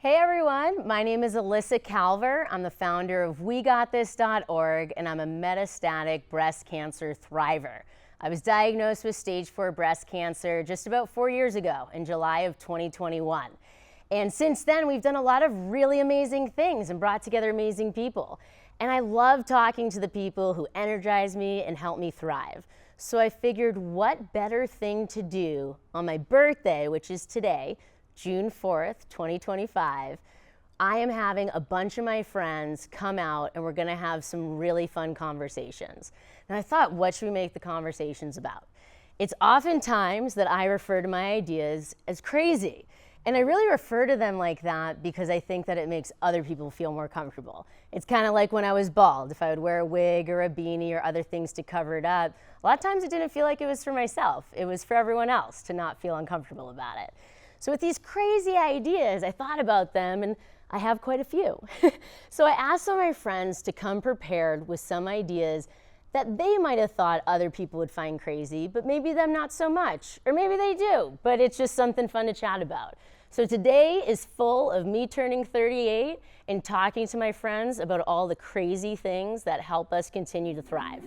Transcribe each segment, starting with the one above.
Hey everyone, my name is Elissa Kalver. I'm the founder of WeGotThis.org, and I'm a metastatic breast cancer thriver. I was diagnosed with stage 4 breast cancer just about 4 years ago in July of 2021. And since then, we've done a lot of really amazing things and brought together amazing people. And I love talking to the people who energize me and help me thrive. So I figured, what better thing to do on my birthday, which is today, June 4th, 2025, I am having a bunch of my friends come out and we're gonna have some really fun conversations. And I thought, what should we make the conversations about? It's oftentimes that I refer to my ideas as crazy. And I really refer to them like that because I think that it makes other people feel more comfortable. It's kind of like when I was bald. If I would wear a wig or a beanie or other things to cover it up, a lot of times it didn't feel like it was for myself. It was for everyone else to not feel uncomfortable about it. So with these crazy ideas, I thought about them, and I have quite a few. So I asked some of my friends to come prepared with some ideas that they might have thought other people would find crazy, but maybe them not so much. Or maybe they do, but it's just something fun to chat about. So today is full of me turning 38 and talking to my friends about all the crazy things that help us continue to thrive.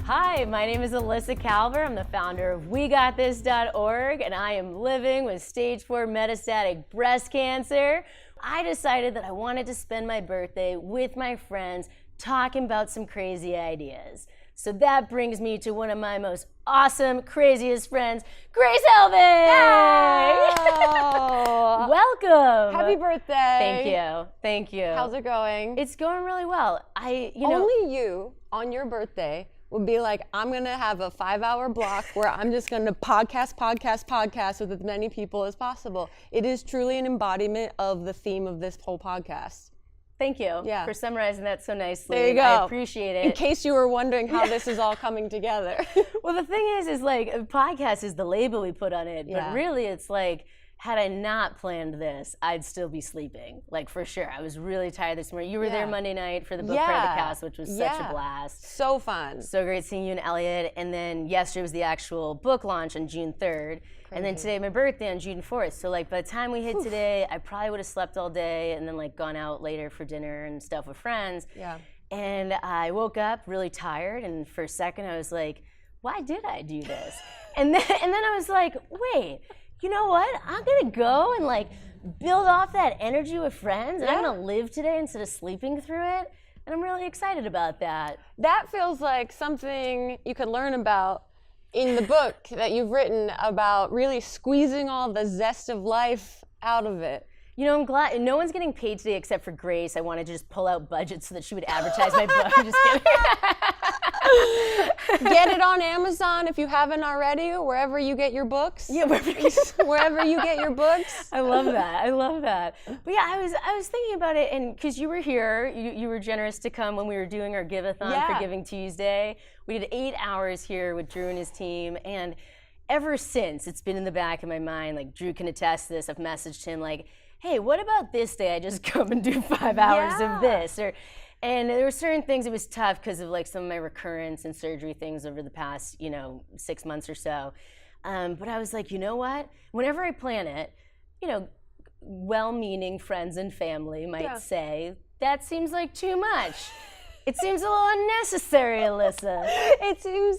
Hi, my name is Elissa Kalver. I'm the founder of WeGotThis.org, and I am living with stage 4 metastatic breast cancer. I decided that I wanted to spend my birthday with my friends talking about some crazy ideas. So that brings me to one of my most awesome, craziest friends, Grace Helbig! Oh. Welcome! Happy birthday! Thank you, thank you. How's it going? It's going really well. Only you, on your birthday, would be like, I'm gonna have a 5-hour block where I'm just gonna podcast with as many people as possible. It is truly an embodiment of the theme of this whole podcast. Thank you for summarizing that so nicely. There you go. I appreciate it. In case you were wondering how this is all coming together. Well, the thing is like, a podcast is the label we put on it, but really it's like, had I not planned this, I'd still be sleeping, like for sure. I was really tired this morning. You were there Monday night for the book cast, which was such a blast. So fun. So great seeing you and Elliot. And then yesterday was the actual book launch on June 3rd. And then today, my birthday on June 4th. So like by the time we hit today, I probably would have slept all day and then like gone out later for dinner and stuff with friends. Yeah. And I woke up really tired, and for a second I was like, why did I do this? and then I was like, wait, you know what? I'm gonna go and like build off that energy with friends, and I'm gonna live today instead of sleeping through it. And I'm really excited about that. That feels like something you could learn about in the book that you've written about really squeezing all the zest of life out of it. You know, I'm glad no one's getting paid today except for Grace. I wanted to just pull out budgets so that she would advertise my book. I'm just kidding. Get it on Amazon if you haven't already, or wherever you get your books. Yeah, wherever you get your books. I love that. I love that. But yeah, I was thinking about it, and because you were here, you were generous to come when we were doing our Give-a-thon for Giving Tuesday. We did 8 hours here with Drew and his team, and ever since, it's been in the back of my mind. Like Drew can attest to this. I've messaged him like, hey, what about this day? I just come and do 5 hours of this, and there were certain things. It was tough because of like some of my recurrence and surgery things over the past, 6 months or so. But I was like, you know what? Whenever I plan it, well-meaning friends and family might say, that seems like too much. It seems a little unnecessary, Elissa. It seems,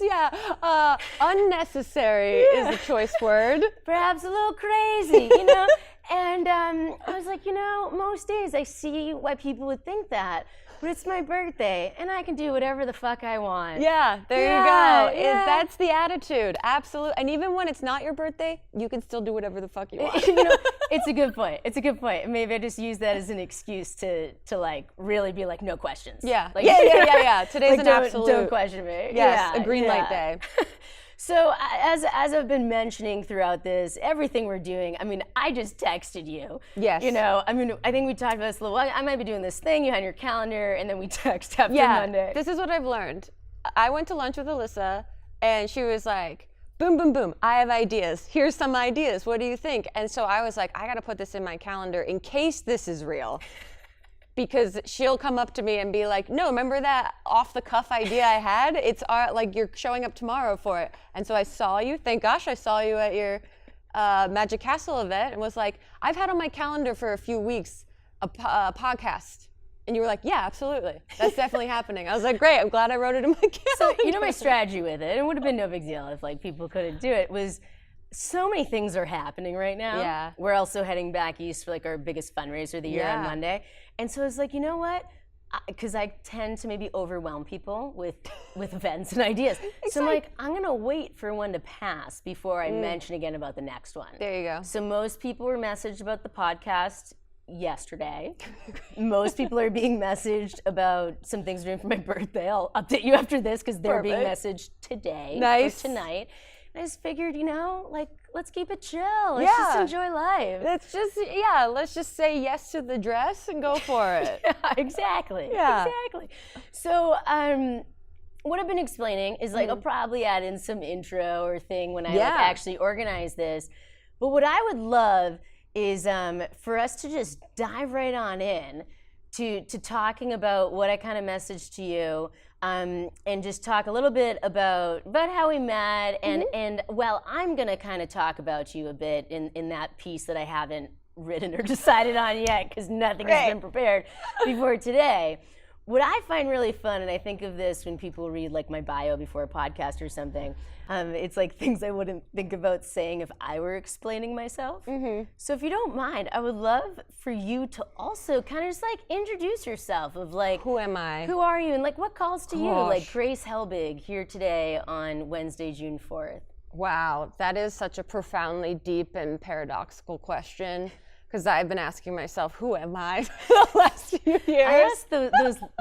unnecessary is a choice word. Perhaps a little crazy, And I was like, most days I see why people would think that, but it's my birthday, and I can do whatever the fuck I want. Yeah, there you go. Yeah. That's the attitude, absolutely. And even when it's not your birthday, you can still do whatever the fuck you want. It's a good point. It's a good point. Maybe I just use that as an excuse to like really be like, no questions. Yeah, like, yeah. Today's like, an absolute. Don't question me. Yes, a green light day. So as I've been mentioning throughout this, everything we're doing, I just texted you. Yes. I think we talked about this a little while. I might be doing this thing, you had your calendar, and then we text after Monday. This is what I've learned. I went to lunch with Elissa, and she was like, boom, boom, boom, I have ideas. Here's some ideas. What do you think? And so I was like, I got to put this in my calendar in case this is real. because she'll come up to me and be like, no, remember that off the cuff idea I had? It's like you're showing up tomorrow for it. And so I saw you, thank gosh I saw you at your Magic Castle event and was like, I've had on my calendar for a few weeks a podcast. And you were like, yeah, absolutely. That's definitely happening. I was like, great, I'm glad I wrote it in my calendar. So, you know, my strategy with it, it would have been no big deal if like people couldn't do it, was so many things are happening right now. Yeah. We're also heading back east for like our biggest fundraiser of the year on Monday. And so I was like, you know what? Because I tend to maybe overwhelm people with events and ideas. So I'm like, I'm gonna wait for one to pass before I mention again about the next one. There you go. So most people were messaged about the podcast yesterday. Most people are being messaged about some things we're doing for my birthday. I'll update you after this because they're being messaged today or tonight. I just figured, you know, like, let's keep it chill. Let's just enjoy life. Let's just say yes to the dress and go for it. Exactly. Yeah. Exactly. So, what I've been explaining is like, I'll probably add in some intro or thing when I like, actually organize this. But what I would love is for us to just dive right on in to talking about what I kind of messaged to you. And just talk a little bit about how we met, and well, I'm gonna kind of talk about you a bit in that piece that I haven't written or decided on yet because nothing has been prepared before today. What I find really fun, and I think of this when people read like my bio before a podcast or something, it's like things I wouldn't think about saying if I were explaining myself. So if you don't mind, I would love for you to also kind of just like introduce yourself of like, who am I? Who are you? And like what calls to you? Like Grace Helbig here today on Wednesday, June 4th. Wow, that is such a profoundly deep and paradoxical question. Because I've been asking myself, who am I for the last few years? I asked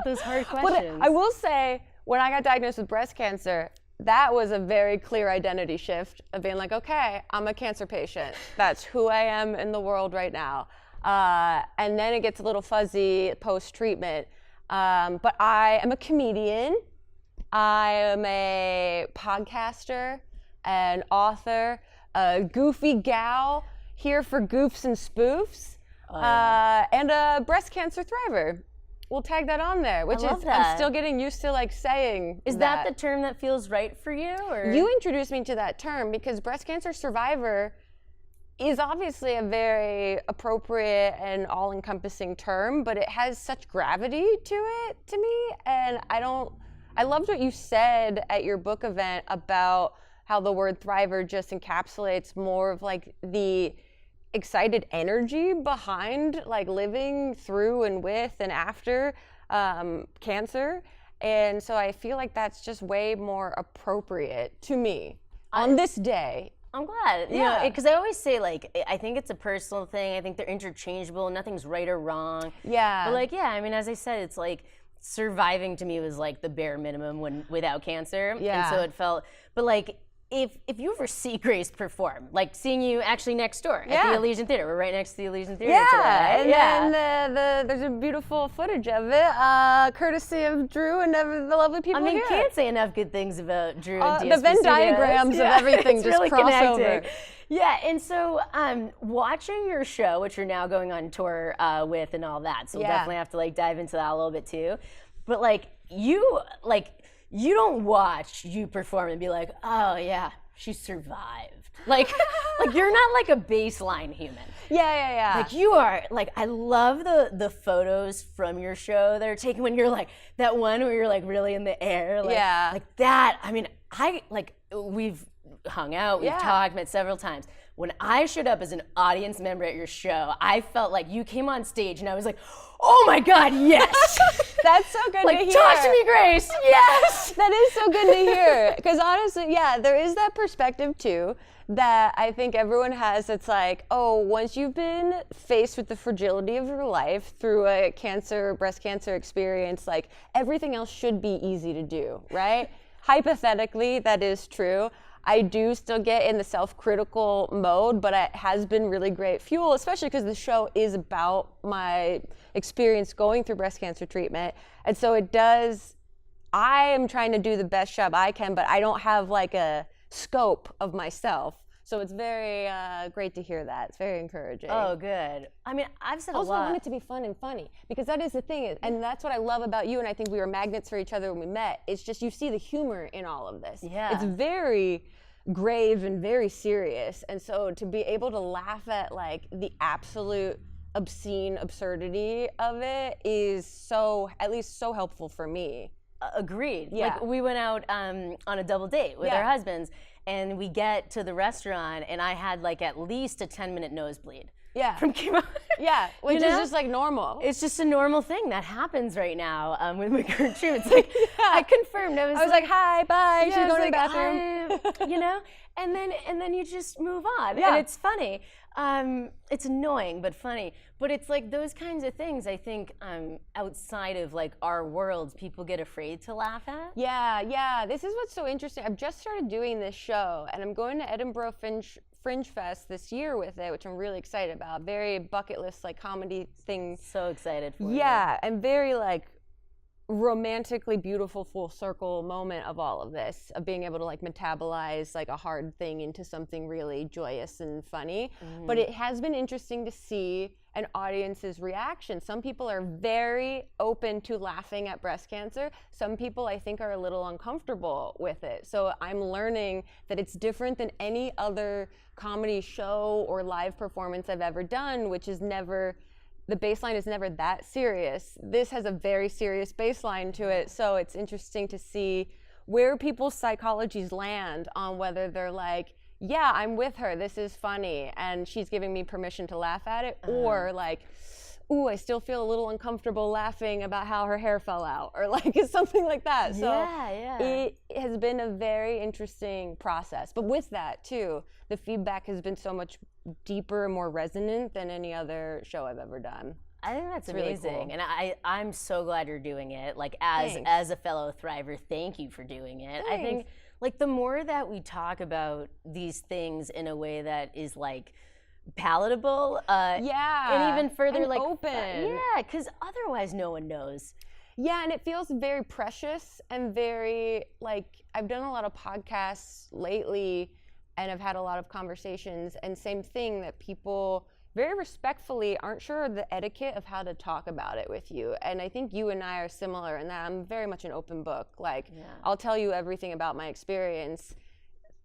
those hard questions. I will say, when I got diagnosed with breast cancer, that was a very clear identity shift of being like, okay, I'm a cancer patient. That's who I am in the world right now. And then it gets a little fuzzy post-treatment. But I am a comedian. I am a podcaster, an author, a goofy gal, here for goofs and spoofs, and a breast cancer thriver. We'll tag that on there, which is I'm still getting used to like saying. Is that the term that feels right for you? Or you introduced me to that term because breast cancer survivor is obviously a very appropriate and all-encompassing term, but it has such gravity to it to me, and I loved what you said at your book event about how the word thriver just encapsulates more of like the excited energy behind like living through and with and after cancer. And so I feel like that's just way more appropriate to me on this day. I'm glad, you know, because I always say like, I think it's a personal thing. I think they're interchangeable. Nothing's right or wrong. Yeah. But like, I mean, as I said, it's like surviving to me was like the bare minimum without cancer. Yeah. And so it felt, but like, if you ever see Grace perform, like seeing you actually next door at the Elysian Theater, we're right next to the Elysian Theater today, right? And then there's a beautiful footage of it, courtesy of Drew and the lovely people here. I mean, can't say enough good things about Drew and DSP the Venn Studios. diagrams of everything just really cross connecting. over. Yeah, and so watching your show, which you're now going on tour with and all that, so we'll definitely have to like dive into that a little bit too. But like you don't watch you perform and be like, oh yeah, she survived. Like you're not like a baseline human. Yeah. Like you are, like I love the photos from your show that are taken when you're like, that one where you're like really in the air. Like, like that, I mean, we've hung out, we've talked, met several times. When I showed up as an audience member at your show, I felt like you came on stage and I was like, oh my God, yes. That's so good to hear. Like, talk to me, Grace, yes. That is so good to hear. Because honestly, there is that perspective too that I think everyone has. It's like, oh, once you've been faced with the fragility of your life through a breast cancer experience, like everything else should be easy to do, right? Hypothetically, that is true. I do still get in the self-critical mode, but it has been really great fuel, especially because the show is about my experience going through breast cancer treatment. And so I am trying to do the best job I can, but I don't have like a scope of myself. So it's very great to hear that. It's very encouraging. Oh, good. I mean, I've said Also, a lot. I want it to be fun and funny, because that is the thing, and that's what I love about you, and I think we were magnets for each other when we met. It's just you see the humor in all of this. Yeah. It's very grave and very serious, and so to be able to laugh at like the absolute obscene absurdity of it is at least so helpful for me. Agreed. Yeah. Like we went out on a double date with our husbands, and we get to the restaurant, and I had like at least a 10-minute nosebleed. Yeah. From chemo. Yeah, which You is know? just like normal. It's just a normal thing that happens right now with my current treatment. It's like I confirmed. I was like, hi, bye. yeah, Should we I go was to the bathroom? bathroom? You know, and then you just move on, Yeah. and it's funny. It's annoying but funny. But it's like those kinds of things. I think outside of like our worlds, people get afraid to laugh at. Yeah. This is what's so interesting. I've just started doing this show, and I'm going to Edinburgh Fringe Fest this year with it, which I'm really excited about. Very bucket list like comedy thing. So excited for you. Yeah, and very like romantically beautiful full circle moment of all of this, of being able to like metabolize like a hard thing into something really joyous and funny. But it has been interesting to see an audience's reaction. Some people are very open to laughing at breast cancer. Some people I think are a little uncomfortable with it. So I'm learning that it's different than any other comedy show or live performance I've ever done, which is never, the baseline is never that serious. This has a very serious baseline to it. So it's interesting to see where people's psychologies land on whether they're like, yeah, I'm with her, this is funny, and she's giving me permission to laugh at it, or like, ooh, I still feel a little uncomfortable laughing about how her hair fell out, or like something like that. So it has been a very interesting process. But with that too, the feedback has been so much deeper and more resonant than any other show I've ever done. I think that's really amazing, cool. and I'm so glad you're doing it. Like as a fellow thriver, thank you for doing it. I think like the more that we talk about these things in a way that is like palatable, and even further and like open. because otherwise no one knows. Yeah, and it feels very precious and very like, I've done a lot of podcasts lately and I've had a lot of conversations, and same thing, that people very respectfully aren't sure the etiquette of how to talk about it with you. And I think you and I are similar in that I'm very much an open book. Like, I'll tell you everything about my experience.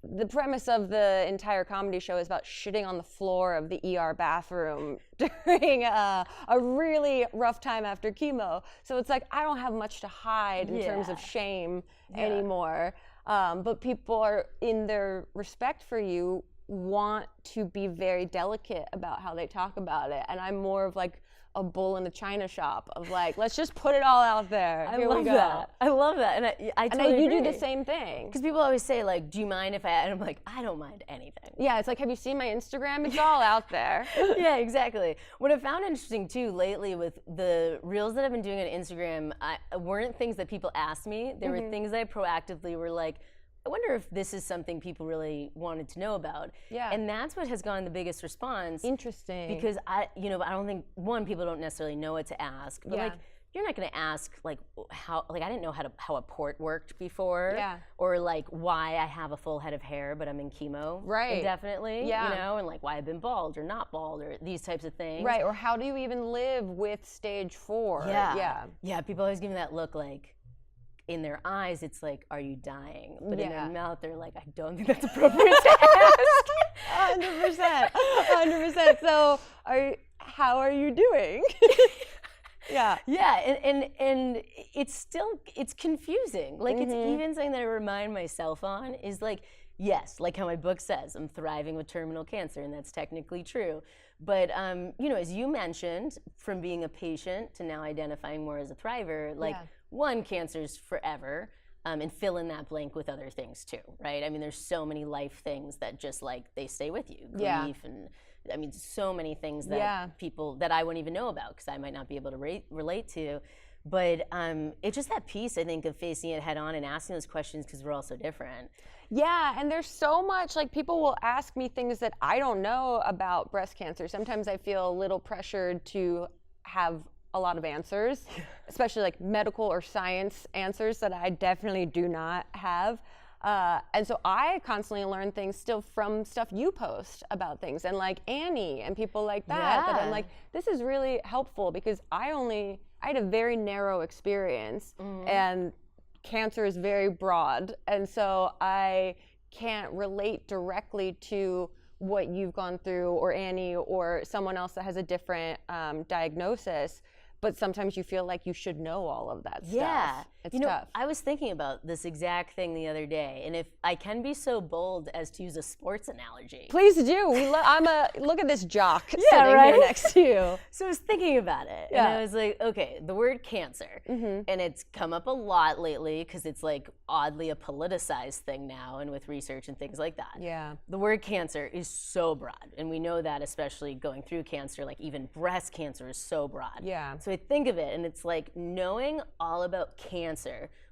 The premise of the entire comedy show is about shitting on the floor of the ER bathroom during a really rough time after chemo. So it's like, I don't have much to hide in terms of shame anymore. But people are, in their respect for you, want to be very delicate about how they talk about it. And I'm more of like a bull in the china shop of like, let's just put it all out there. I Here love we go. that. I love that, and I totally you agree. do the same thing. Because people always say like, do you mind if I? And I'm like, I don't mind anything. Yeah, it's like, have you seen my Instagram? It's all out there. Yeah, exactly. What I found interesting too lately with the reels that I've been doing on Instagram weren't things that people asked me. They were things that I proactively were like, I wonder if this is something people really wanted to know about. Yeah. And that's what has gotten the biggest response. Interesting. Because I don't think, one, people don't necessarily know what to ask, but like, you're not going to ask like how, like I didn't know how a port worked before, or like why I have a full head of hair but I'm in chemo indefinitely, you know, and like why I've been bald or not bald or these types of things. Right, or how do you even live with stage 4? Yeah, people always give me that look like, in their eyes, it's like, are you dying? But in their mouth, they're like, I don't think that's appropriate to ask. 100%. So, how are you doing? Yeah, and it's confusing. Like, it's even something that I remind myself on is like, yes, like how my book says, I'm thriving with terminal cancer, and that's technically true. But, as you mentioned, from being a patient to now identifying more as a thriver, like, one, cancer's forever, and fill in that blank with other things too, right? I mean, there's so many life things that just like, they stay with you. Grief and, I mean, so many things that people, that I wouldn't even know about because I might not be able to relate to. But it's just that piece, I think, of facing it head on and asking those questions because we're all so different. Yeah, and there's so much, like, people will ask me things that I don't know about breast cancer. Sometimes I feel a little pressured to have a lot of answers, especially like medical or science answers that I definitely do not have. And so I constantly learn things still from stuff you post about things, and like Annie and people like that, that I'm like, this is really helpful because I had a very narrow experience, and cancer is very broad. And so I can't relate directly to what you've gone through, or Annie, or someone else that has a different diagnosis. But sometimes you feel like you should know all of that stuff. It's tough. I was thinking about this exact thing the other day, and if I can be so bold as to use a sports analogy. Please do. Look at this jock sitting here next to you. So I was thinking about it, and I was like, okay, the word cancer, and it's come up a lot lately because it's like oddly a politicized thing now, and with research and things like that. Yeah. The word cancer is so broad, and we know that especially going through cancer, like even breast cancer is so broad. Yeah. So I think of it, and it's like knowing all about cancer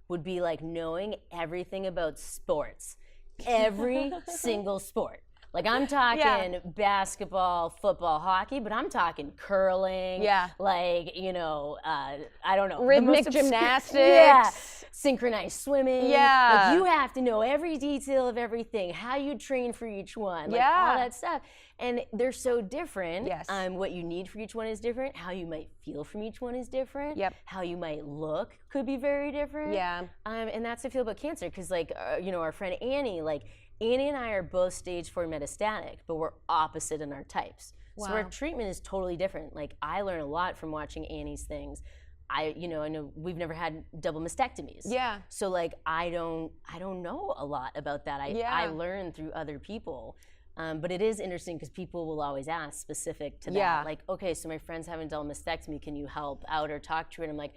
would be like knowing everything about sports, every single sport. Like I'm talking basketball, football, hockey, but I'm talking curling. Yeah. Like, I don't know. Rhythmic gymnastics. Synchronized swimming. Yeah. Like you have to know every detail of everything, how you train for each one, like all that stuff. And they're so different. Yes. What you need for each one is different. How you might feel from each one is different. Yep. How you might look could be very different. Yeah. And that's the feel about cancer, because like, our friend Annie, like Annie and I are both stage 4 metastatic, but we're opposite in our types. Wow. So our treatment is totally different. Like I learn a lot from watching Annie's things. I know we've never had double mastectomies. Yeah. So like I don't know a lot about that. I learn through other people. But it is interesting because people will always ask specific to that. Yeah. Like, okay, so my friend's having double mastectomy, can you help out or talk to her? And I'm like,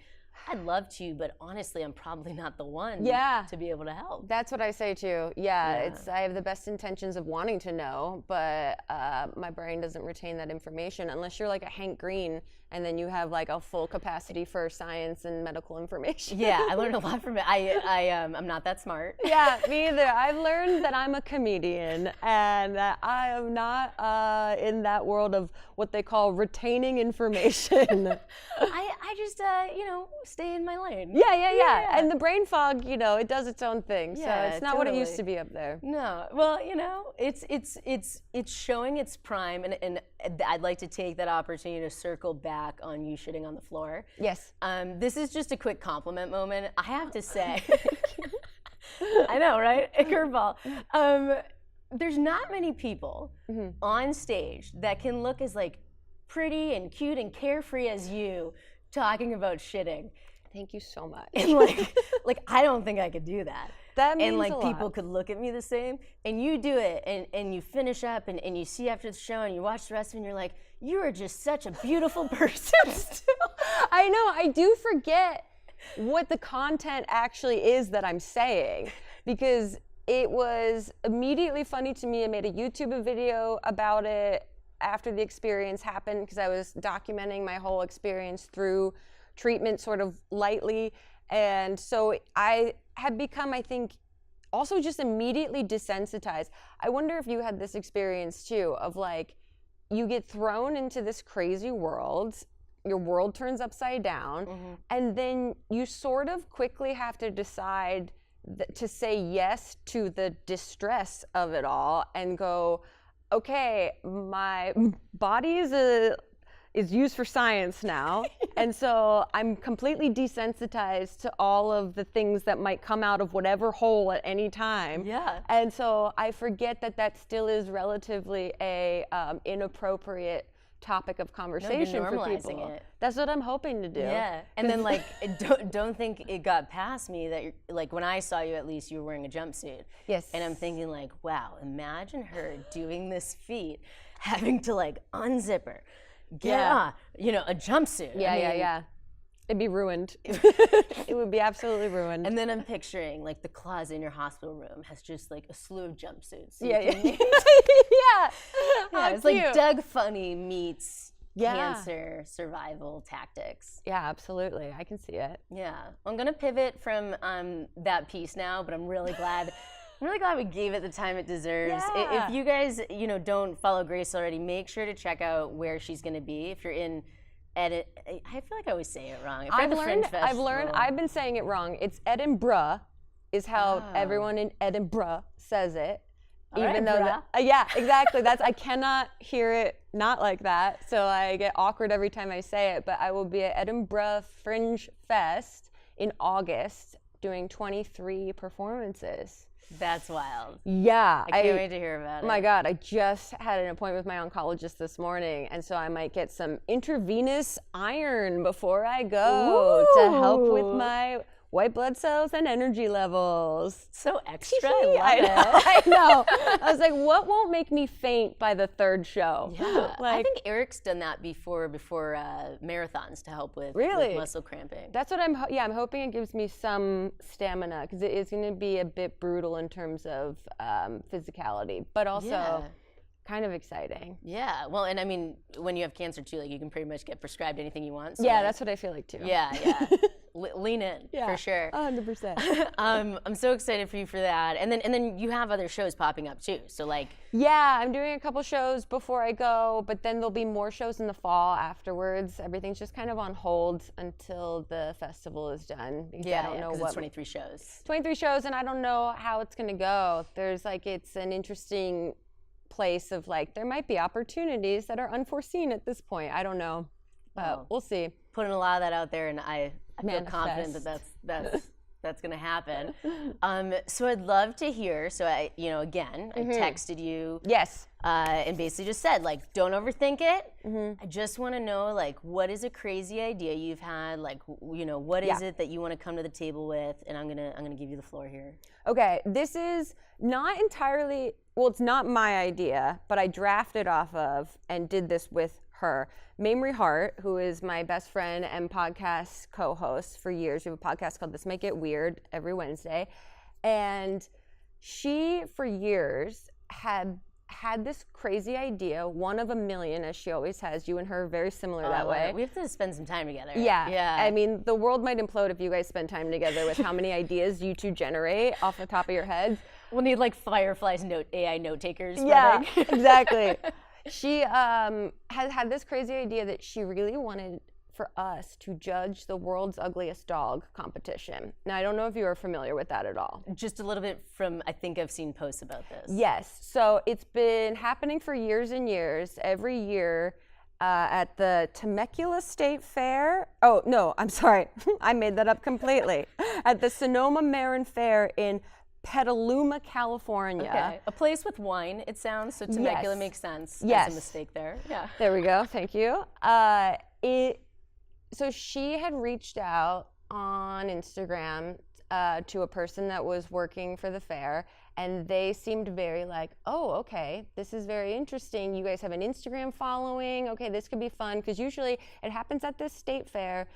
I'd love to, but honestly, I'm probably not the one to be able to help. That's what I say too. I have the best intentions of wanting to know, but my brain doesn't retain that information unless you're like a Hank Green, and then you have like a full capacity for science and medical information. Yeah, I learned a lot from it. I'm not that smart. Yeah, me either. I've learned that I'm a comedian and that I am not in that world of what they call retaining information. I just, stay in my lane. Yeah. And the brain fog, it does its own thing. So it's not what it used to be up there. No. Well, it's showing its prime, and I'd like to take that opportunity to circle back on you shitting on the floor. Yes. This is just a quick compliment moment. I have to say. I know, right? A curveball. There's not many people on stage that can look as like pretty and cute and carefree as you talking about shitting. Thank you so much. And like I don't think I could do that. That means and like a lot. people could look at me the same, and you do it, and you finish up, and you see after the show, and you watch the rest of it, and you're like, you are just such a beautiful person still. I know, I do forget what the content actually is that I'm saying, because it was immediately funny to me. I made a YouTube video about it after the experience happened, because I was documenting my whole experience through treatment sort of lightly. And so I had become, I think, also just immediately desensitized. I wonder if you had this experience too, of like, you get thrown into this crazy world, your world turns upside down, and then you sort of quickly have to decide to say yes to the distress of it all and go, okay, my body is used for science now. And so I'm completely desensitized to all of the things that might come out of whatever hole at any time. Yeah. And so I forget that still is relatively a inappropriate topic of conversation for people. It. That's what I'm hoping to do. Yeah. And then like, don't think it got past me that you're, like when I saw you, at least you were wearing a jumpsuit. Yes. And I'm thinking like, wow, imagine her doing this feat, having to like unzip her. Get a jumpsuit. Yeah. It'd be ruined. It would be absolutely ruined. And then I'm picturing like the closet in your hospital room has just like a slew of jumpsuits. Yeah. It's like Doug Funny meets cancer survival tactics. Yeah, absolutely. I can see it. Yeah. I'm gonna pivot from that piece now, but I'm really glad. I'm really glad we gave it the time it deserves. Yeah. If you guys, don't follow Grace already, make sure to check out where she's going to be. If you're in I feel like I always say it wrong. I've learned. I've been saying it wrong. It's Edinburgh, is how everyone in Edinburgh says it. Even though yeah, exactly. I cannot hear it not like that. So I get awkward every time I say it, but I will be at Edinburgh Fringe Fest in August doing 23 performances. That's wild. Yeah. I can't wait to hear about it. My God, I just had an appointment with my oncologist this morning, and so I might get some intravenous iron before I go to help with my white blood cells and energy levels. So extra. I love it. I know. I was like, what won't make me faint by the third show? Yeah. I think Eric's done that before marathons to help with muscle cramping. That's what I'm hoping it gives me some stamina, because it is going to be a bit brutal in terms of physicality, but also kind of exciting. Yeah. Well, and I mean, when you have cancer too, like you can pretty much get prescribed anything you want. So that's what I feel like too. Yeah. Lean in for sure. 100%. I'm so excited for you for that. And then you have other shows popping up too. So like I'm doing a couple shows before I go, but then there'll be more shows in the fall afterwards. Everything's just kind of on hold until the festival is done. I don't know what. It's 23 shows. 23 shows, and I don't know how it's going to go. There's it's an interesting place of there might be opportunities that are unforeseen at this point. I don't know, but we'll see. Putting a lot of that out there, and I feel confident that that's going to happen. So I'd love to hear. So I texted you. Yes. And basically just said don't overthink it. I just want to know what is a crazy idea you've had? What is it that you want to come to the table with? And I'm gonna give you the floor here. Okay, this is not entirely. Well, it's not my idea, but I drafted off of and did this with her. Mamrie Hart, who is my best friend and podcast co-host for years. We have a podcast called This Might Get Weird every Wednesday. And she, for years, had this crazy idea, one of a million, as she always has. You and her are very similar that way. We have to spend some time together. Yeah. I mean, the world might implode if you guys spend time together with how many ideas you two generate off the top of your heads. We'll need Firefly's AI note takers. Yeah, exactly. She has had this crazy idea that she really wanted for us to judge the world's ugliest dog competition. Now, I don't know if you are familiar with that at all. Just a little bit I think I've seen posts about this. Yes. So it's been happening for years and years. Every year at the Temecula State Fair. Oh, no, I'm sorry. I made that up completely. At the Sonoma Marin Fair in Petaluma, California. Okay. A place with wine, it sounds. So Temecula makes sense. Yes. There's a mistake there. Yeah. There we go. Thank you. So she had reached out on Instagram to a person that was working for the fair, and they seemed very oh, okay, this is very interesting. You guys have an Instagram following. Okay, this could be fun, because usually it happens at this state fair.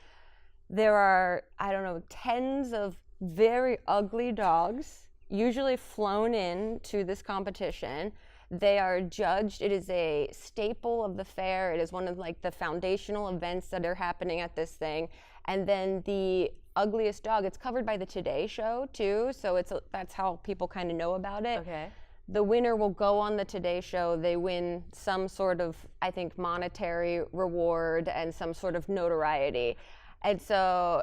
There are, I don't know, tens of very ugly dogs usually flown in to this competition. They are judged. It is a staple of the fair. It is one of the foundational events that are happening at this thing. And then the ugliest dog, it's covered by the Today Show too, so that's how people kind of know about it. Okay. The winner will go on the Today Show. They win some sort of, I think, monetary reward and some sort of notoriety. And so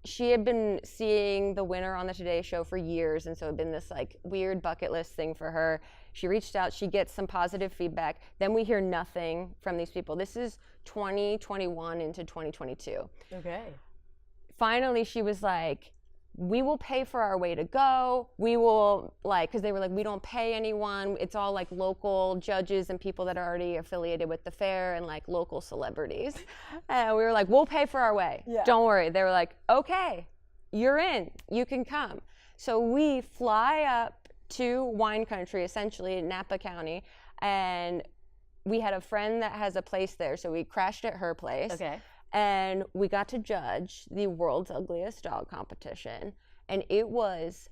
she had been seeing the winner on the Today Show for years, and so it had been this weird bucket list thing for her. She reached out, she gets some positive feedback. Then we hear nothing from these people. This is 2021 into 2022. Okay. Finally, she was like, we will pay for our way to go. We will, because they were we don't pay anyone. It's all local judges and people that are already affiliated with the fair and local celebrities. And we were we'll pay for our way. Yeah. Don't worry. They were okay, you're in. You can come. So we fly up to wine country, essentially in Napa County, and we had a friend that has a place there, so we crashed at her place. Okay. And we got to judge the world's ugliest dog competition, and it was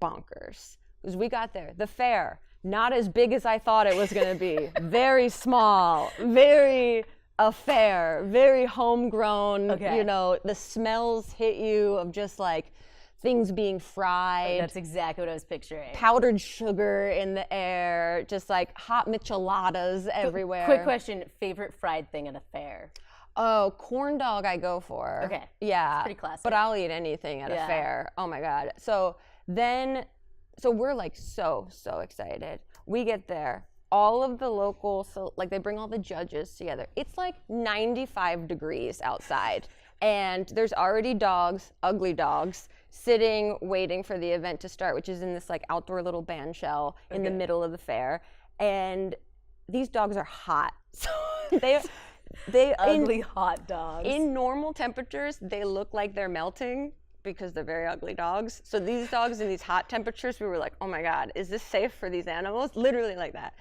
bonkers. Because we got there, the fair, not as big as I thought it was going to be. Very small, very affair, very homegrown. Okay. The smells hit you of just things being fried. That's exactly what I was picturing. Powdered sugar in the air, just hot micheladas everywhere. Quick question, favorite fried thing at a fair? Oh, corn dog I go for. Okay. Yeah. It's pretty classic. But I'll eat anything at a fair. Oh my God. So Then, so we're like so excited. We get there. All of the local, so like they bring all the judges together. It's like 95 degrees outside. And there's already dogs, ugly dogs, sitting, waiting for the event to start, which is in this like outdoor little band shell in the middle of the fair. And these dogs are hot. So they ugly hot dogs. In normal temperatures, they look like they're melting because they're very ugly dogs. So these dogs in these hot temperatures, we were like, oh my God, is this safe for these animals? Literally like that.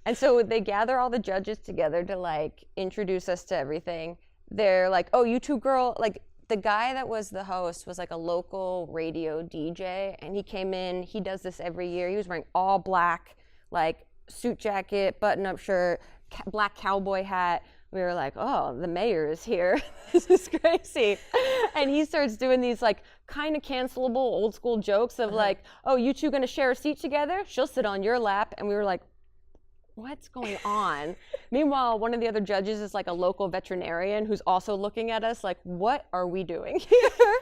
And so they gather all the judges together to like introduce us to everything. They're like, oh, you two girl, like the guy that was the host was like a local radio DJ, and he came in, he does this every year. He was wearing all black, like suit jacket, button-up shirt, black cowboy hat. We were like, oh, the mayor is here. This is crazy. And he starts doing these like kind of cancelable old school jokes of like, oh, you two gonna share a seat together? She'll sit on your lap. And we were like, what's going on? Meanwhile, one of the other judges is like a local veterinarian who's also looking at us like, what are we doing here?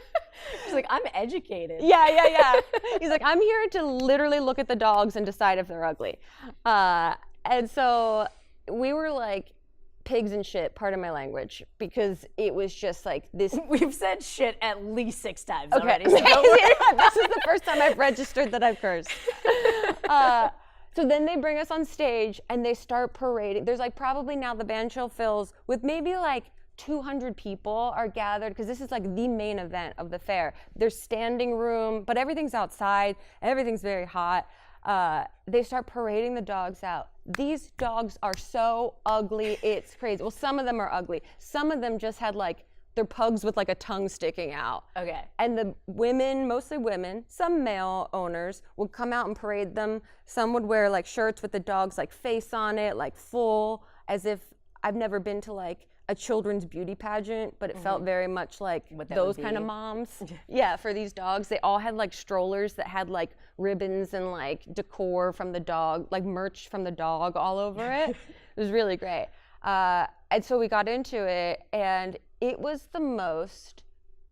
She's like, I'm educated. Yeah. He's like, I'm here to literally look at the dogs and decide if they're ugly. And so we were like pigs and shit, pardon my language, because it was just like this. We've said shit at least 6 times already. So this is the first time I've registered that I've cursed. So then they bring us on stage and they start parading. There's like probably now the band shell fills with maybe like 200 people are gathered because this is like the main event of the fair. There's standing room, but everything's outside. Everything's very hot. They start parading the dogs out. These dogs are so ugly, it's crazy. Well, some of them are ugly. Some of them just had like, they're pugs with like a tongue sticking out. Okay. And the women, mostly women, some male owners would come out and parade them. Some would wear like shirts with the dog's like face on it, like full, as if I've never been to like a children's beauty pageant, but it felt very much like those kind of moms. Yeah, for these dogs. They all had like strollers that had like ribbons and like decor from the dog, like merch from the dog all over it. It was really great. And so we got into it, and it was the most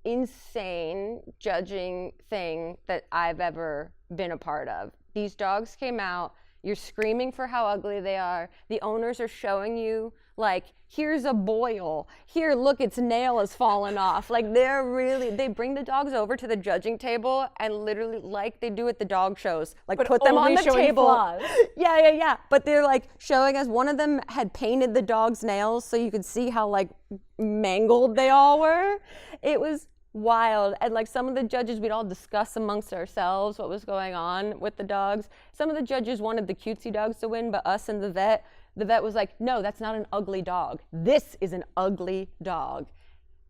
insane judging thing that I've ever been a part of. These dogs came out, you're screaming for how ugly they are. The owners are showing you, like, here's a boil. Here, look, its nail has fallen off. Like, they bring the dogs over to the judging table and literally, like they do at the dog shows, like put them on the table. Flaws. Yeah. But they're like showing us, one of them had painted the dog's nails so you could see how like mangled they all were. It was wild. And like some of the judges, we'd all discuss amongst ourselves what was going on with the dogs. Some of the judges wanted the cutesy dogs to win, but us and the vet was like, no, that's not an ugly dog. This is an ugly dog.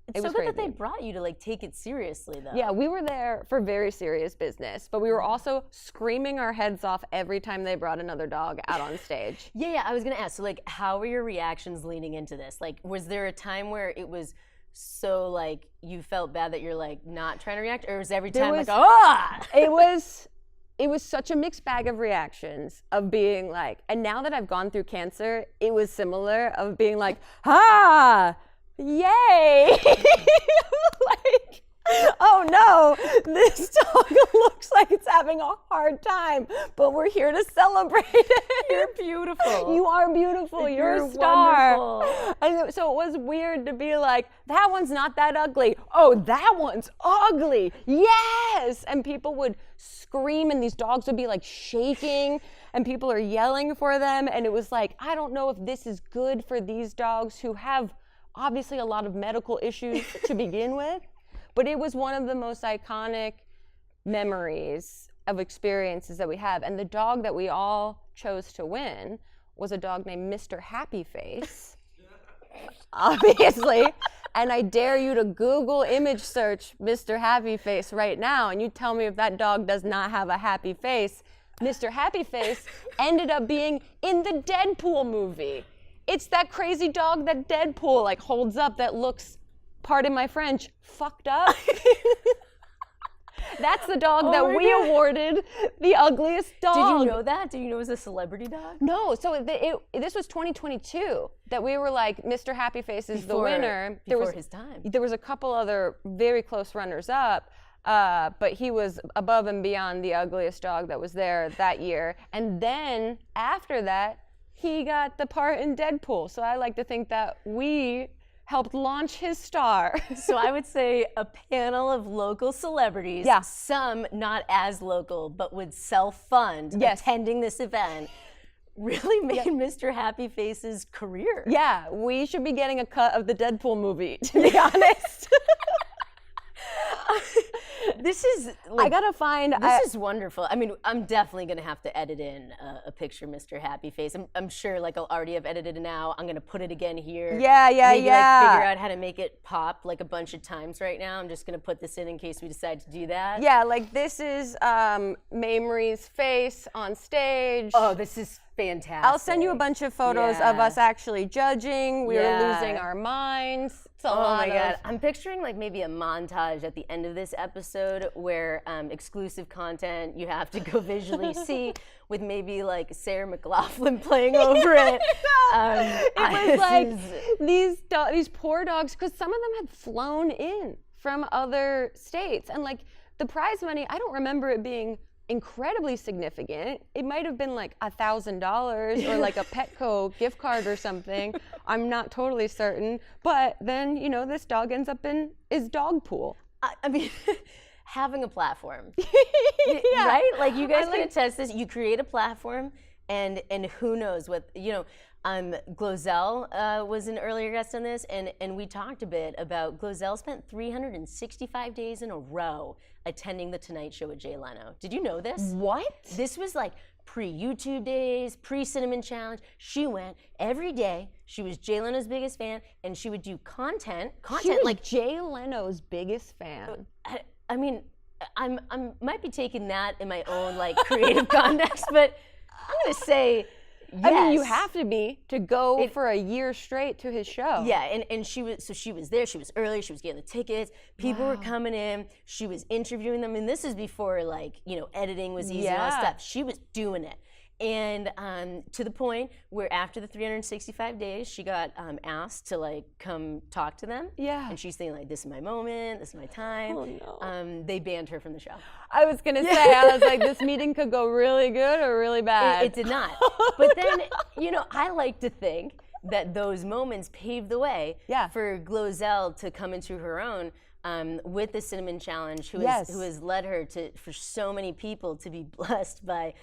It's so good that they brought you to like take it seriously though. Yeah, we were there for very serious business, but we were also screaming our heads off every time they brought another dog out on stage. Yeah, I was gonna ask, so like how were your reactions leading into this? Like was there a time where it was so like you felt bad that you're like not trying to react, or was every time It was such a mixed bag of reactions of being like, and now that I've gone through cancer, it was similar of being like, yay! Like, oh no, this dog looks like it's having a hard time, but we're here to celebrate it. You're beautiful. You are beautiful. You're a star. Wonderful. And so it was weird to be like, that one's not that ugly. Oh, that one's ugly. Yes! And people would scream and these dogs would be like shaking and people are yelling for them. And it was like, I don't know if this is good for these dogs who have obviously a lot of medical issues to begin with. But it was one of the most iconic memories of experiences that we have. And the dog that we all chose to win was a dog named Mr. Happy Face, obviously. And I dare you to Google image search Mr. Happy Face right now, and you tell me if that dog does not have a happy face. Mr. Happy Face ended up being in the Deadpool movie. It's that crazy dog that Deadpool like holds up that looks, pardon my French, fucked up. That's the dog that we awarded the ugliest dog. Did you know that? Did you know it was a celebrity dog? No. So this was 2022 that we were like, Mr. Happy Face is the winner. Before his time. There was a couple other very close runners up. But he was above and beyond the ugliest dog that was there that year. And then after that, he got the part in Deadpool. So I like to think that we helped launch his star. So I would say a panel of local celebrities, Yeah. some not as local, but would self-fund Yes. attending this event, really made Mr. Happy Face's career. Yeah, we should be getting a cut of the Deadpool movie, to be honest. This is like, I gotta find. this is wonderful. I mean, I'm definitely gonna have to edit in a picture of Mr. Happy Face. I'm sure like I'll already have edited it now. I'm gonna put it again here. Yeah, Maybe yeah. like figure out how to make it pop like a bunch of times right now. I'm just gonna put this in case we decide to do that. Yeah, like this is Mamrie's face on stage. Oh, this is fantastic. I'll send you a bunch of photos of Yeah. us actually judging. We Yeah. are losing our minds. It's a Oh lot my God. of- I'm picturing like maybe a montage at the end of this episode where exclusive content you have to go visually see with maybe like Sarah McLachlan playing over it. It was like these poor dogs, because some of them had flown in from other states, and like the prize money, I don't remember it being incredibly significant. It might have been like $1,000 or like a Petco gift card or something. I'm not totally certain. But then, you know, this dog ends up in his dog pool. I mean, having a platform, Yeah. right? Like you guys can attest this. You create a platform, and who knows what, you know. Glozell was an earlier guest on this, and we talked a bit about Glozell spent 365 days in a row attending The Tonight Show with Jay Leno. Did you know this? What? This was like pre-YouTube days, pre-Cinnamon Challenge. She went every day. She was Jay Leno's biggest fan, and she would do content She was like Jay Leno's biggest fan. I mean, I'm might be taking that in my own like creative context, but I'm gonna say yes. I mean, you have to be to go for a year straight to his show. Yeah, and she was there. She was early. She was getting the tickets. People were coming in. She was interviewing them, and this is before like editing was easy and all that Yeah. stuff. She was doing it. And to the point where after the 365 days, she got asked to like come talk to them. Yeah. And she's saying like, "This is my moment. This is my time." Oh, no. They banned her from the show. I was gonna say, I was like, this meeting could go really good or really bad. It did not. But then, I like to think that those moments paved the way Yeah. for Glozell to come into her own with the Cinnamon Challenge, who has led her for so many people to be blessed by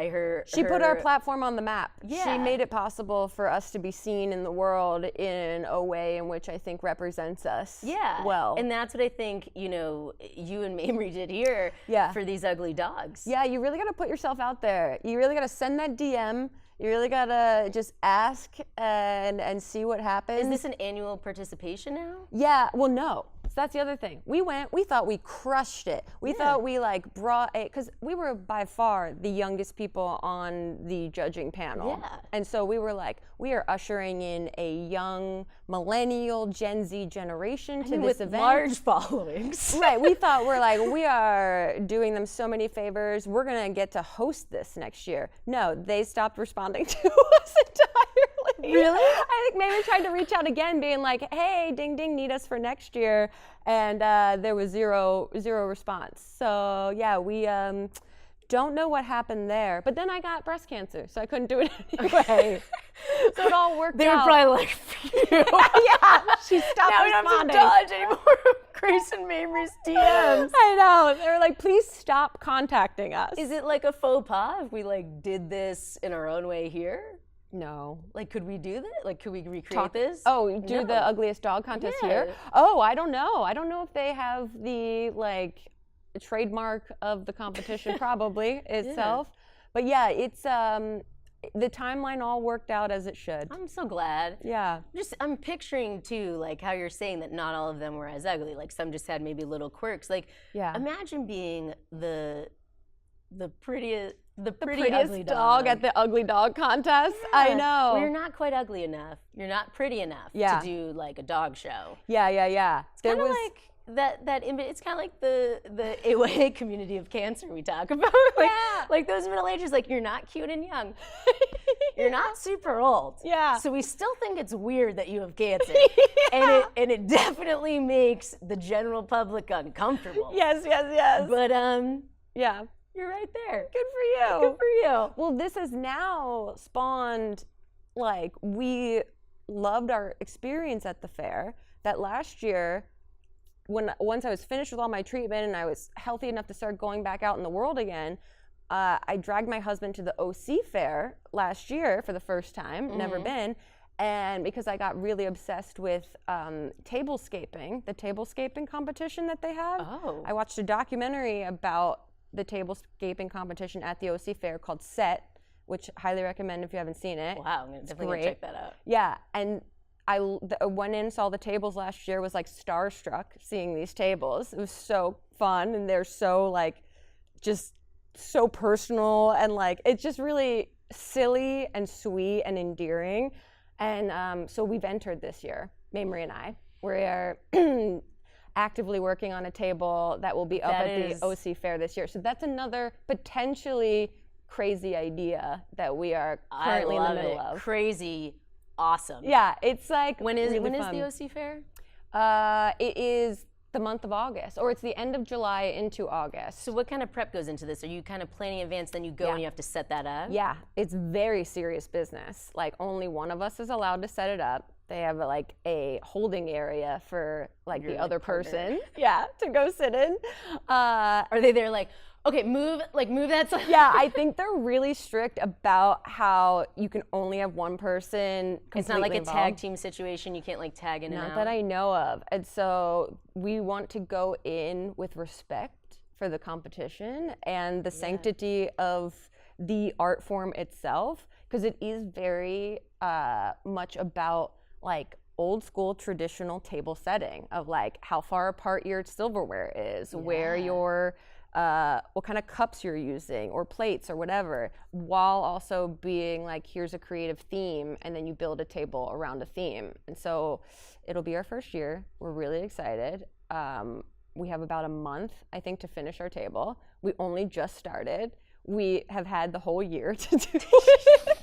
her. She put our platform on the map. Yeah. She made it possible for us to be seen in the world in a way in which I think represents us well. And that's what I think, you and Mamrie did here for these ugly dogs. Yeah, you really gotta put yourself out there. You really gotta send that DM. You really gotta just ask and see what happens. Is this an annual participation now? Yeah, well, no. So that's the other thing. We thought we crushed it. We thought we like brought it, because we were by far the youngest people on the judging panel. Yeah. And so we were like, we are ushering in a young millennial Gen Z generation to this with event. large followings. Right, we thought we are doing them so many favors. We're gonna get to host this next year. No, they stopped responding to us entirely. Really? I think maybe tried to reach out again, being like, "Hey, ding ding, need us for next year," and there was zero response. So yeah, we don't know what happened there. But then I got breast cancer, so I couldn't do it anyway. So it all worked They were out. probably like, Yeah, she stopped now we don't have responding. to dodge anymore of Grace and Mamrie's DMs. I know. They were like, "Please stop contacting us." Is it like a faux pas if we like did this in our own way here? No. Like, could we do that? Like, could we recreate this? Oh, do No. the ugliest dog contest Yeah. here? Oh, I don't know. I don't know if they have the trademark of the competition probably itself. But yeah, it's the timeline all worked out as it should. I'm so glad. Yeah. I'm picturing too, like how you're saying that not all of them were as ugly. Like some just had maybe little quirks. Like, Yeah. imagine being the prettiest Prettiest ugly dog at the ugly dog contest. I know. Well, you're not quite ugly enough. You're not pretty enough Yeah. to do like a dog show. Yeah. Kind of like it's kind of like the AYA community of cancer we talk about. Like those middle ages, like you're not cute and young. You're not super old. Yeah. So we still think it's weird that you have cancer. And it definitely makes the general public uncomfortable. Yes. But yeah. you're right there. Good for you. Good for you. Well, this has now spawned, like, we loved our experience at the fair. That last year, once I was finished with all my treatment and I was healthy enough to start going back out in the world again, I dragged my husband to the OC fair last year for the first time, never been, and because I got really obsessed with tablescaping, the tablescaping competition that they have. Oh. I watched a documentary about the tablescaping competition at the OC fair called Set, which I highly recommend if you haven't seen it. Wow, I'm definitely gonna check that out. Yeah, and I went in, saw the tables last year, was like starstruck seeing these tables. It was so fun, and they're so like, just so personal, and like, it's just really silly and sweet and endearing. And so we've entered this year, Mamrie and I. We are actively working on a table that will be up at the OC fair this year. So that's another potentially crazy idea that we are currently in the middle of. Crazy. Awesome. Yeah, it's like when is really the OC fair? It is the month of August, or it's the end of July into August. So what kind of prep goes into this? Are you kind of planning in advance, then you go and you have to set that up? Yeah, it's very serious business. Like only one of us is allowed to set it up. They have like a holding area for like the other person. Yeah, to go sit in. Are they there like, okay, move that side? Yeah, I think they're really strict about how you can only have one person completely It's not like involved. a tag team situation. You can't like tag in and out. Not that I know of. And so we want to go in with respect for the competition and the sanctity of the art form itself, because it is very much about like old school traditional table setting of like how far apart your silverware is, where your what kind of cups you're using or plates or whatever, while also being like, here's a creative theme, and then you build a table around a theme. And so it'll be our first year. We're really excited. We have about a month, I think, to finish our table. We only just started. We have had the whole year to do it.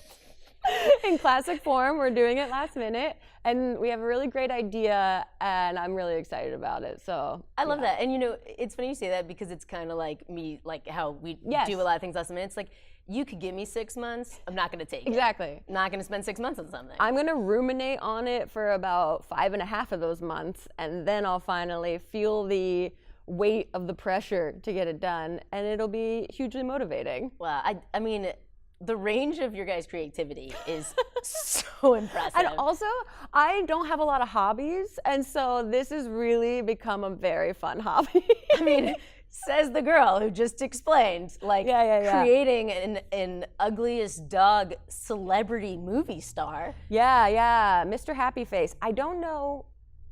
In classic form, we're doing it last minute, and we have a really great idea, and I'm really excited about it. So I love that, and you know, it's funny you say that because it's kind of like me, like how we do a lot of things last minute. It's like, you could give me 6 months, I'm not going to take it. Exactly. I'm not going to spend 6 months on something. I'm going to ruminate on it for about 5.5 of those months, and then I'll finally feel the weight of the pressure to get it done, and it'll be hugely motivating. Well, I mean, the range of your guys' creativity is so impressive. And also, I don't have a lot of hobbies, and so this has really become a very fun hobby. I mean, says the girl who just explained, like, creating an Ugliest dog celebrity movie star. Yeah, Mr. Happy Face. I don't know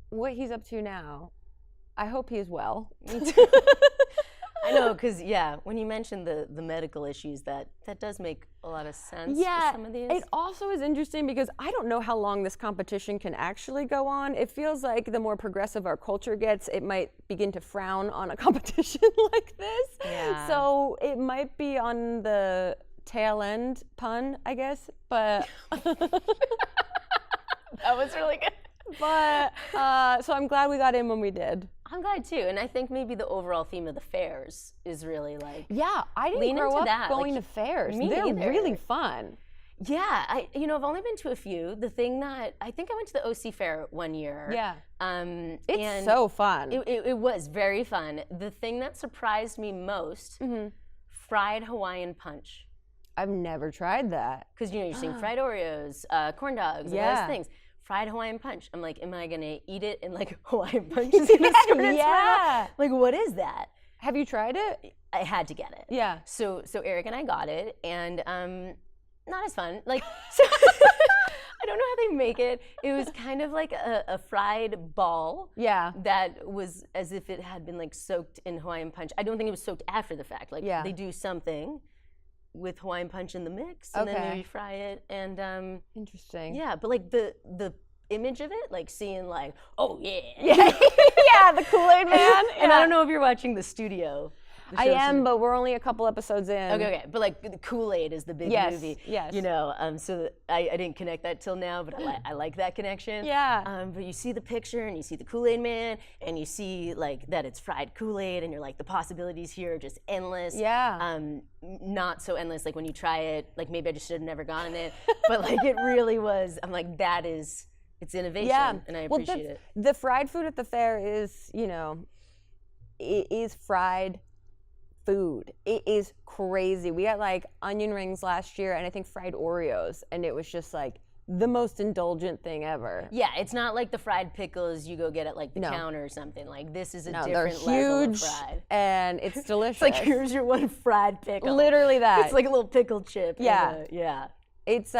what he's up to now. I hope he's well. Me too. I know, because when you mentioned the medical issues, that does make a lot of sense. Yeah, with some of these. It also is interesting because I don't know how long this competition can actually go on. It feels like the more progressive our culture gets, it might begin to frown on a competition like this. Yeah. So it might be on the tail end pun, I guess. But that was really good. But so I'm glad we got in when we did. I'm glad too, and I think maybe the overall theme of the fairs is really like I didn't grow up going to fairs. They're really fun. Yeah, I've only been to a few. The thing that I think I went to the OC fair one year. Yeah, it's and so fun. It was very fun. The thing that surprised me most, fried Hawaiian punch. I've never tried that. Because you're seeing fried Oreos, corn dogs, and those things. Fried Hawaiian punch. I'm like, am I gonna eat it and like Hawaiian punch is gonna start its mouth? Like, what is that? Have you tried it? I had to get it. Yeah. So Eric and I got it, and not as fun. Like, so I don't know how they make it. It was kind of like a fried ball. Yeah. That was as if it had been like soaked in Hawaiian punch. I don't think it was soaked after the fact. Like, they do something with Hawaiian punch in the mix, and then maybe fry it, and interesting. Yeah, but like image of it, like seeing like, oh yeah. Yeah, the Kool-Aid man. And I don't know if you're watching The Studio. I am, but we're only a couple episodes in. Okay. But like the Kool-Aid is the big movie. Yes. You know, so I didn't connect that till now, but I like that connection. Yeah. But you see the picture and you see the Kool-Aid man and you see like that it's fried Kool-Aid and you're like the possibilities here are just endless. Yeah. Not so endless like when you try it, like maybe I just should have never gone in it, but like it really was. I'm like it's innovation and I appreciate it. The fried food at the fair is, you know, it is fried food. It is crazy. We had like onion rings last year and I think fried Oreos, and it was just like the most indulgent thing ever. Yeah, it's not like the fried pickles you go get at like the counter or something. Like this is a different they're level huge of fried. And it's delicious. It's like here's your one fried pickle. Literally that. It's like a little pickle chip. Yeah. Yeah. It's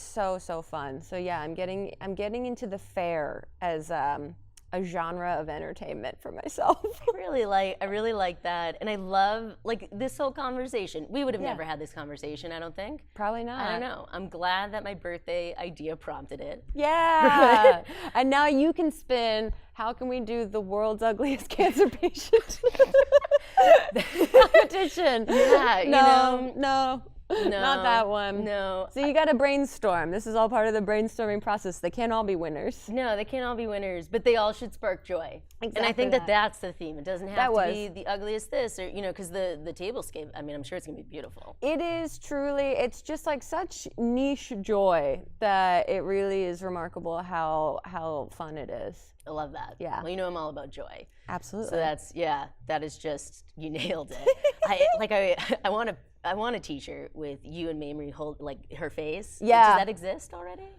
so fun. So yeah, I'm getting into the fair as a genre of entertainment for myself. I really like that, and I love like this whole conversation. We would have never had this conversation, I don't think. Probably not. I don't know. I'm glad that my birthday idea prompted it. Yeah. And now you can spin. How can we do the world's ugliest cancer patient competition? Yeah. No. Not that one. No. So you got to brainstorm. This is all part of the brainstorming process. They can't all be winners. No, they can't all be winners, but they all should spark joy. Exactly. And I think that's the theme. It doesn't have to be the ugliest this, or because the tablescape. I mean, I'm sure it's gonna be beautiful. It is truly. It's just like such niche joy that it really is remarkable how fun it is. I love that. Yeah. Well, I'm all about joy. Absolutely. So that is just, you nailed it. I want a t-shirt with you and Mamrie hold like her face. Yeah. Does that exist already?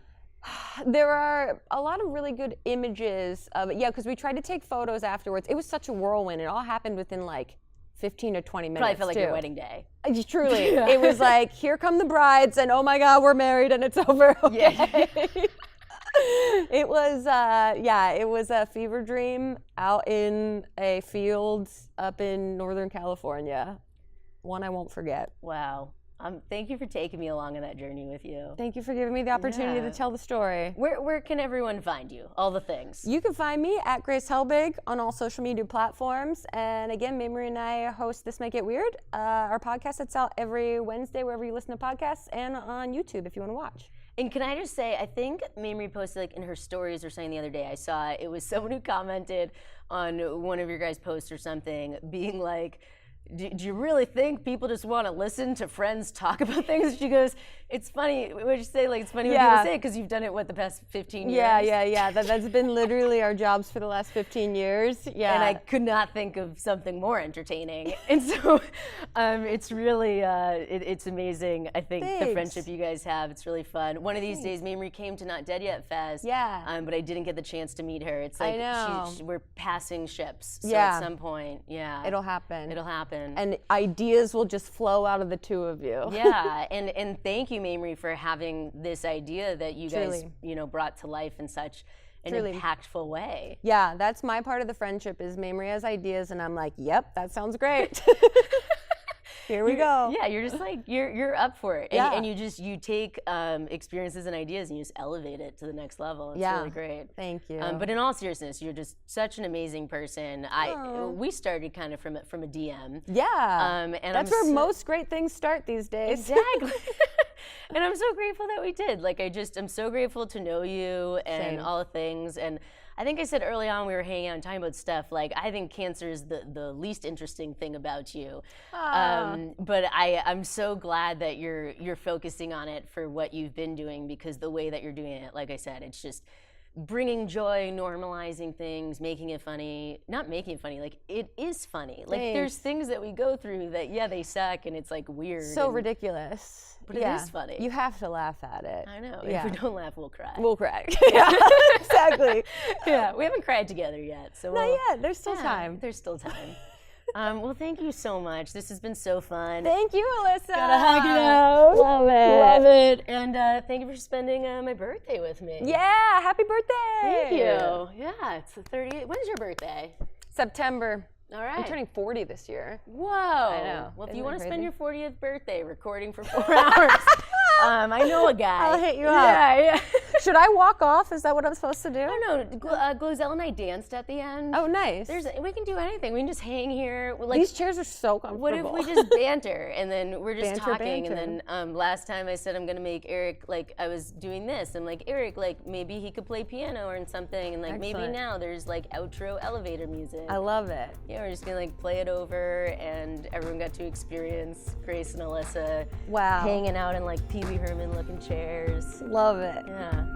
There are a lot of really good images of it. Yeah, because we tried to take photos afterwards. It was such a whirlwind. It all happened within like 15 to 20 minutes. Probably felt like your wedding day. Truly. It was like, here come the brides, and oh my God, we're married and it's over. Okay. Yeah. It was a fever dream out in a field up in Northern California. One I won't forget. Wow. Thank you for taking me along on that journey with you. Thank you for giving me the opportunity to tell the story. Where can everyone find you? All the things. You can find me at Grace Helbig on all social media platforms. And again, Mamrie and I host This Might Get Weird, our podcast that's out every Wednesday wherever you listen to podcasts, and on YouTube if you want to watch. And can I just say, I think Mamrie posted like in her stories or something the other day, I saw it was someone who commented on one of your guys' posts or something, being like, do you really think people just want to listen to friends talk about things? She goes, it's funny. What did you say? Like, it's funny when people say it because you've done it, the past 15 years? Yeah. That's been literally our jobs for the last 15 years. Yeah. And I could not think of something more entertaining. And so it's really, it's amazing, I think, the friendship you guys have. It's really fun. One of these days, Mamrie came to Not Dead Yet Fest. Yeah. But I didn't get the chance to meet her. It's like, I know. we're passing ships. So at some point, It'll happen. And ideas will just flow out of the two of you. Yeah, and thank you, Mamrie, for having this idea that you guys, brought to life in such an impactful way. Yeah, that's my part of the friendship is Mamrie has ideas, and I'm like, yep, that sounds great. Here we go. Yeah, you're just like, you're up for it. Yeah. And you take experiences and ideas and you just elevate it to the next level. It's really great. Thank you. But in all seriousness, you're just such an amazing person. We started kind of from a DM. Yeah. And that's where most great things start these days. Exactly. And I'm so grateful that we did. Like, I'm so grateful to know you and all the things. And I think I said early on we were hanging out and talking about stuff, like, I think cancer is the least interesting thing about you. But I'm so glad that you're focusing on it for what you've been doing, because the way that you're doing it, like I said, it's just bringing joy, normalizing things, making it funny. Not making it funny, like, it is funny. Like, there's things that we go through that, they suck and it's like weird. So ridiculous. But it is funny. You have to laugh at it. I know. If we don't laugh, we'll cry. We'll cry. Yeah, exactly. Yeah, we haven't cried together yet. So not yet. There's still time. There's still time. Well, thank you so much. This has been so fun. Thank you, Elissa. Gotta hug it out. Love it. Love it. And thank you for spending my birthday with me. Yeah, happy birthday. Thank you. Yeah, it's the 38th. When's your birthday? September. All right. I'm turning 40 this year. Whoa. I know. Well, if you want to spend your 40th birthday recording for 4 hours, I know a guy. I'll hit you up. Yeah. Should I walk off? Is that what I'm supposed to do? No, Glozell and I danced at the end. Oh, nice. We can do anything. We can just hang here. These chairs are so comfortable. What if we just banter and then we're just Banter, talking banter. and then last time I said I'm gonna make Eric, like I was doing this and like Eric, like maybe he could play piano or something and like maybe Excellent. now there's like outro elevator music. I love it. Yeah, we're just gonna like play it over and everyone got to experience Grace and Elissa Wow. hanging out in like Pee Wee Herman looking chairs. Love it. Yeah.